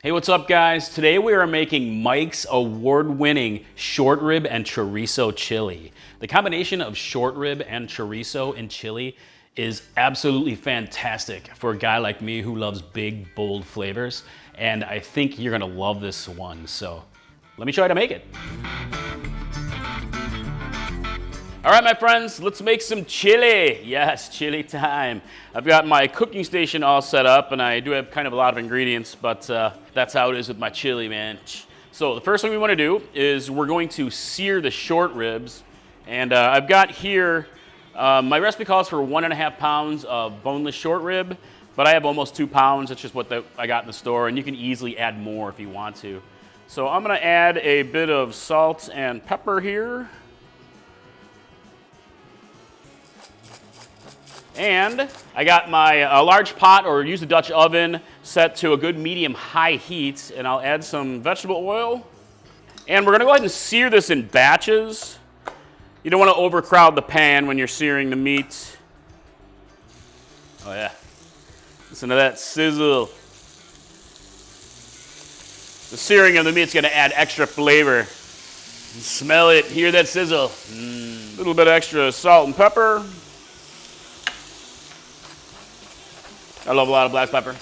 Hey, what's up guys? Today we are making Mike's award-winning short rib and chorizo chili. The combination of short rib and chorizo and chili is absolutely fantastic for a guy like me who loves big, bold flavors. And I think you're gonna love this one. So let me show you how to make it. All right, my friends, let's make some chili. Yes, chili time. I've got my cooking station all set up, and I do have kind of a lot of ingredients, but that's how it is with my chili, man. So the first thing we want to do is we're going to sear the short ribs, and I've got here, my recipe calls for 1.5 pounds of boneless short rib, but I have almost 2 pounds. That's just what I got in the store, and you can easily add more if you want to. So I'm going to add a bit of salt and pepper here. And I got my large pot, or use a Dutch oven, set to a good medium-high heat, and I'll add some vegetable oil. And we're gonna go ahead and sear this in batches. You don't wanna overcrowd the pan when you're searing the meat. Oh yeah, listen to that sizzle. The searing of the meat's gonna add extra flavor. Smell it, hear that sizzle. A little bit extra salt and pepper. I love a lot of black pepper.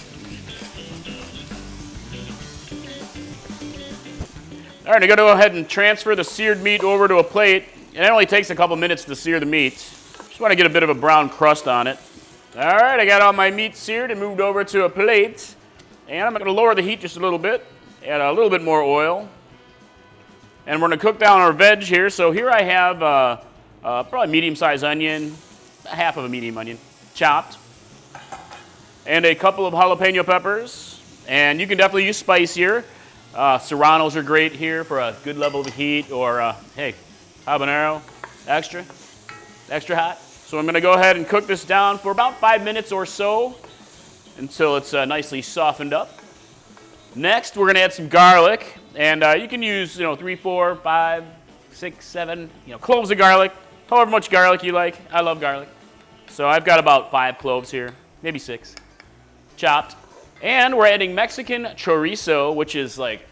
All right, I'm gonna go ahead and transfer the seared meat over to a plate. And it only takes a couple minutes to sear the meat. Just wanna get a bit of a brown crust on it. All right, I got all my meat seared and moved over to a plate. And I'm gonna lower the heat just a little bit, add a little bit more oil. And we're gonna cook down our veg here. So here I have probably medium-sized onion, half of a medium onion, chopped. And a couple of jalapeno peppers. And you can definitely use spicier. Serranos are great here for a good level of heat, or hey, habanero, extra hot. So I'm gonna go ahead and cook this down for about 5 minutes or so until it's nicely softened up. Next, we're gonna add some garlic. And you can use, 3, 4, 5, 6, 7, cloves of garlic, however much garlic you like. I love garlic. So I've got about 5 cloves here, maybe 6. Chopped. And we're adding Mexican chorizo, which is like,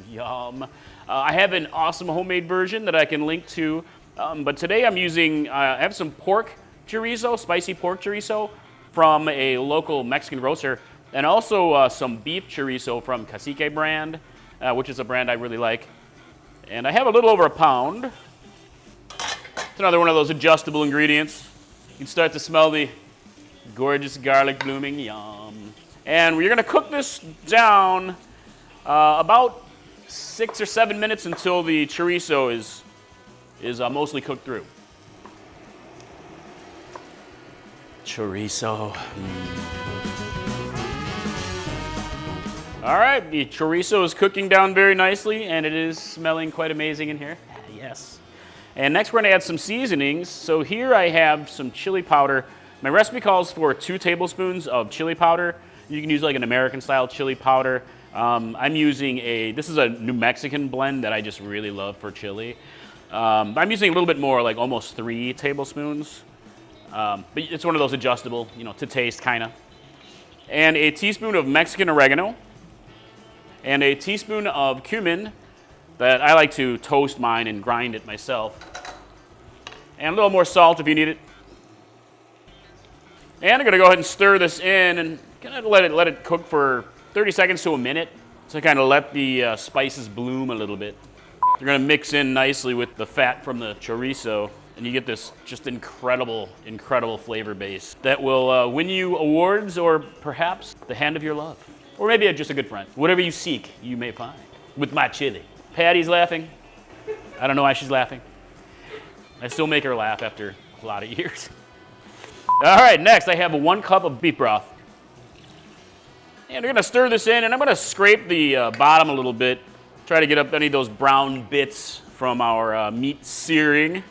yum. I have an awesome homemade version that I can link to, but today I'm using, I have some pork chorizo, spicy pork chorizo from a local Mexican roaster, and also some beef chorizo from Cacique brand, which is a brand I really like. And I have a little over 1 pound. It's another one of those adjustable ingredients. You can start to smell the gorgeous garlic blooming, yum. And we're gonna cook this down about 6 or 7 minutes until the chorizo is mostly cooked through. Chorizo. All right, the chorizo is cooking down very nicely, and it is smelling quite amazing in here. Yes. And next we're gonna add some seasonings. So here I have some chili powder. My recipe calls for 2 tablespoons of chili powder. You can use like an American style chili powder. I'm using this is a New Mexican blend that I just really love for chili. I'm using a little bit more, like almost 3 tablespoons. But it's one of those adjustable, to taste kinda. And a teaspoon of Mexican oregano. And a teaspoon of cumin that I like to toast mine and grind it myself. And a little more salt if you need it. And I'm gonna go ahead and stir this in and kind of let it cook for 30 seconds to a minute to kind of let the spices bloom a little bit. They're gonna mix in nicely with the fat from the chorizo, and you get this just incredible flavor base that will win you awards, or perhaps the hand of your love. Or maybe just a good friend. Whatever you seek, you may find with my chili. Patty's laughing. I don't know why she's laughing. I still make her laugh after a lot of years. All right, next I have 1 cup of beef broth. And we're gonna stir this in, and I'm gonna scrape the bottom a little bit, try to get up any of those brown bits from our meat searing.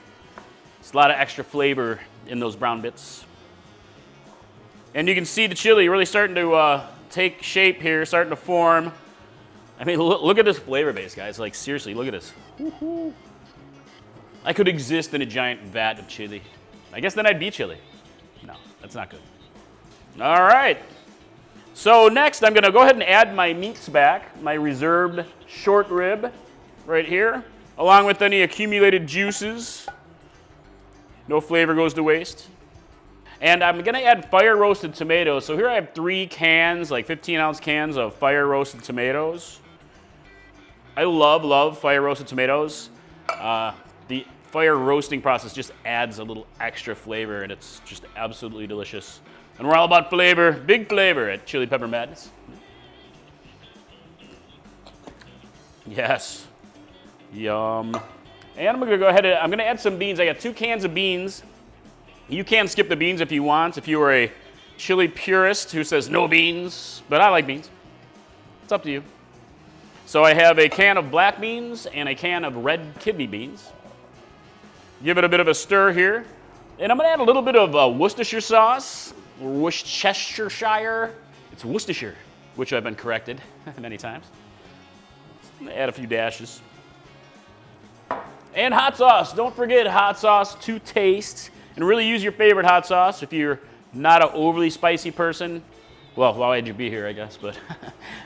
There's a lot of extra flavor in those brown bits. And you can see the chili really starting to take shape here, starting to form. I mean, look at this flavor base, guys. Like, seriously, look at this. Woo-hoo. I could exist in a giant vat of chili. I guess then I'd be chili. No, that's not good. All right. So next, I'm going to go ahead and add my meats back, my reserved short rib right here, along with any accumulated juices. No flavor goes to waste. And I'm going to add fire roasted tomatoes. So here I have 3 cans, like 15-ounce cans of fire roasted tomatoes. I love fire roasted tomatoes. The fire roasting process just adds a little extra flavor, and it's just absolutely delicious. And we're all about flavor, big flavor at Chili Pepper Madness. Yes. Yum. And I'm gonna go ahead and I'm gonna add some beans. I got 2 cans of beans. You can skip the beans if you want, if you are a chili purist who says no beans, but I like beans. It's up to you. So I have a can of black beans and a can of red kidney beans. Give it a bit of a stir here. And I'm gonna add a little bit of Worcestershire sauce, or Worcestershire. It's Worcestershire, which I've been corrected many times. Add a few dashes. And hot sauce. Don't forget hot sauce to taste. And really use your favorite hot sauce if you're not an overly spicy person. Well, why would you be here, I guess, but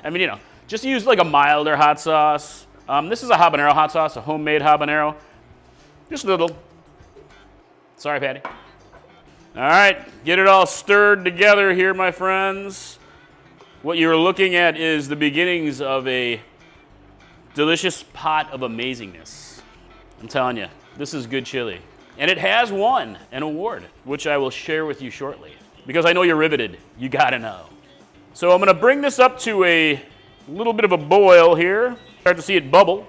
I mean, you know, just use like a milder hot sauce. This is a habanero hot sauce, a homemade habanero. Just a little. Sorry, Patty. All right, get it all stirred together here, my friends. What you're looking at is the beginnings of a delicious pot of amazingness. I'm telling you, this is good chili. And it has won an award, which I will share with you shortly. Because I know you're riveted. You gotta know. So I'm gonna bring this up to a little bit of a boil here. Start to see it bubble.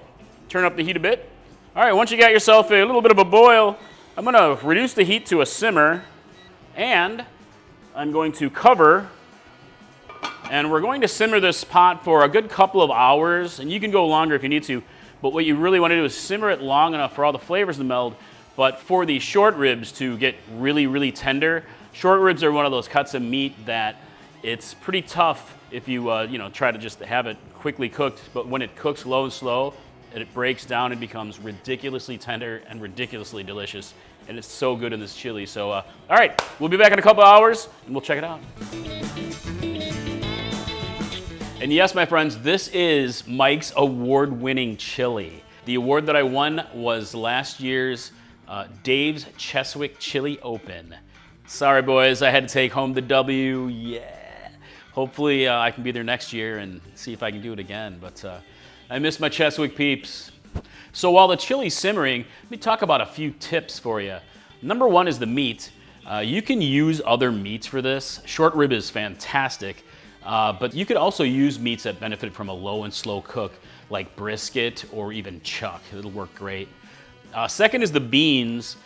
Turn up the heat a bit. All right, once you got yourself a little bit of a boil, I'm gonna reduce the heat to a simmer, and I'm going to cover, and we're going to simmer this pot for a good couple of hours, and you can go longer if you need to, but what you really wanna do is simmer it long enough for all the flavors to meld, but for the short ribs to get really tender. Short ribs are one of those cuts of meat that it's pretty tough if you try to just have it quickly cooked, but when it cooks low and slow, it breaks down and becomes ridiculously tender and ridiculously delicious. And it's so good in this chili. So, all right, we'll be back in a couple hours and we'll check it out. And yes, my friends, this is Mike's award-winning chili. The award that I won was last year's Dave's Cheswick Chili Open. Sorry, boys, I had to take home the W. Yeah. Hopefully, I can be there next year and see if I can do it again. But I miss my Cheswick peeps. So while the chili's simmering, let me talk about a few tips for you. Number 1 is the meat. You can use other meats for this. Short rib is fantastic, but you could also use meats that benefit from a low and slow cook, like brisket or even chuck. It'll work great. Second is the beans.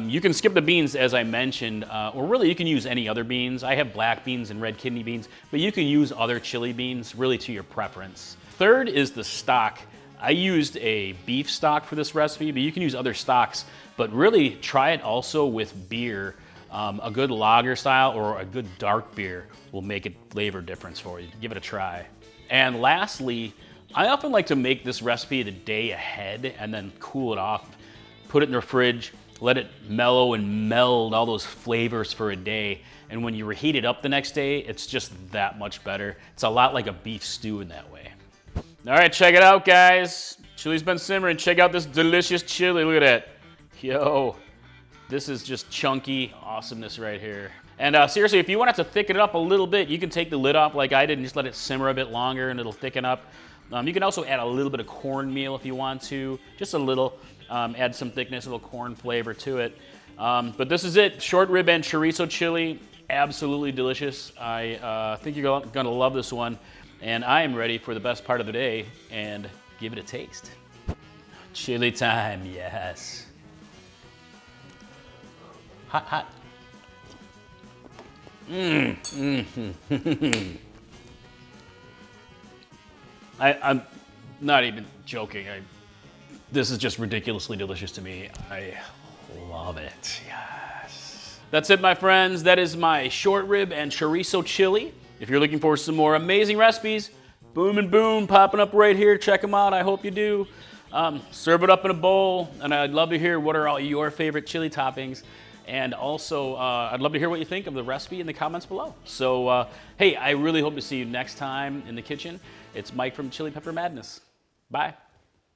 You can skip the beans, as I mentioned, or really you can use any other beans. I have black beans and red kidney beans, but you can use other chili beans, really to your preference. Third is the stock. I used a beef stock for this recipe, but you can use other stocks, but really try it also with beer. A good lager style or a good dark beer will make a flavor difference for you. Give it a try. And lastly, I often like to make this recipe the day ahead and then cool it off, put it in the fridge, let it mellow and meld all those flavors for a day. And when you reheat it up the next day, it's just that much better. It's a lot like a beef stew in that way. All right, check it out, guys. Chili's been simmering. Check out this delicious chili. Look at that. Yo, this is just chunky awesomeness right here. And seriously, if you want it to thicken it up a little bit, you can take the lid off like I did and just let it simmer a bit longer and it'll thicken up. You can also add a little bit of cornmeal if you want to, just a little. Add some thickness, a little corn flavor to it. But this is it, short rib and chorizo chili, absolutely delicious. I think you're gonna love this one. And I am ready for the best part of the day and give it a taste. Chili time, yes. Hot, hot. I'm not even joking. This is just ridiculously delicious to me. I love it, yes. That's it, my friends. That is my short rib and chorizo chili. If you're looking for some more amazing recipes, boom and boom, popping up right here. Check them out, I hope you do. Serve it up in a bowl, and I'd love to hear what are all your favorite chili toppings. And also, I'd love to hear what you think of the recipe in the comments below. So, hey, I really hope to see you next time in the kitchen. It's Mike from Chili Pepper Madness. Bye.